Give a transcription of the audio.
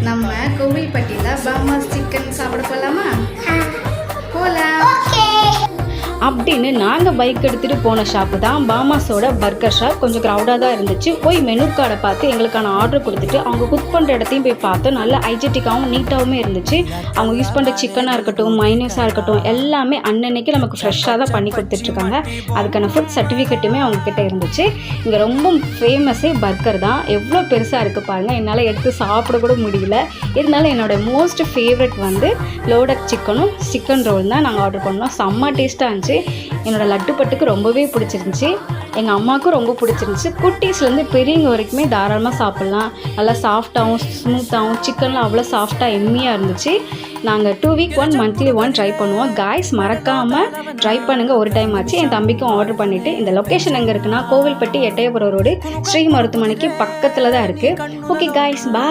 நம்ம கோவில்பட்டியில் பாமாஸ் சிக்கன் சாப்பிட போகலாமா? போகலாம். அப்படின்னு நாங்கள் பைக் எடுத்துகிட்டு போன ஷாப்பு தான் பாமாஸோட பர்கர் ஷாப். கொஞ்சம் க்ரௌடாக தான் இருந்துச்சு. போய் மெனு கார்டை பார்த்து எங்களுக்கான ஆர்டர் கொடுத்துட்டு அவங்க குக் பண்ணுற இடத்தையும் போய் பார்த்தோம். நல்லா ஹைஜெட்டிக்காகவும் நீட்டாகவும் இருந்துச்சு. அவங்க யூஸ் பண்ணுற சிக்கனாக இருக்கட்டும், மைனஸாக இருக்கட்டும், எல்லாமே அன்னன்னைக்கு நமக்கு ஃப்ரெஷ்ஷாக தான் பண்ணி கொடுத்துட்ருக்காங்க. அதுக்கான ஃபுட் சர்டிஃபிகேட்டுமே அவங்கக்கிட்ட இருந்துச்சு. இங்கே ரொம்ப ஃபேமஸே பர்கர் தான். எவ்வளோ பெருசாக இருக்குது பாருங்கள். என்னால் எடுத்து சாப்பிட கூட முடியல. இருந்தாலும் என்னோடய மோஸ்ட் ஃபேவரட் வந்து லோடட் சிக்கனும் சிக்கன் ரோல் தான் நாங்கள் ஆர்டர் பண்ணோம். செம்ம டேஸ்ட்டாக இருந்துச்சு. என்னோட லட்டு பட்டுக்கு ரொம்பவே பிடிச்சிருந்துச்சு. எங்கள் அம்மாவுக்கும் ரொம்ப பிடிச்சிருந்துச்சு. குட்டீஸ்லேருந்து பெரியவங்க வரைக்குமே தாராளமாக சாப்பிட்லாம். நல்லா சாஃப்டாகவும் ஸ்மூத்தாகவும், சிக்கன்லாம் அவ்வளோ சாஃப்டாக எம்மியாக இருந்துச்சு. நாங்கள் 2 வீக் 1 மந்த்லி 1 ட்ரை பண்ணுவோம். காய்ஸ் மறக்காமல் ட்ரை பண்ணுங்கள். ஒரு டைம் ஆச்சு. என் தம்பிக்கும் ஆர்டர் பண்ணிவிட்டு. இந்த லொக்கேஷன் எங்கே இருக்குன்னா கோவில்பட்டி எட்டயபுரம் ரோடு ஸ்ரீ மருத்துவமனைக்கு பக்கத்தில் தான் இருக்குது. ஓகே காய்ஸ், பாய்.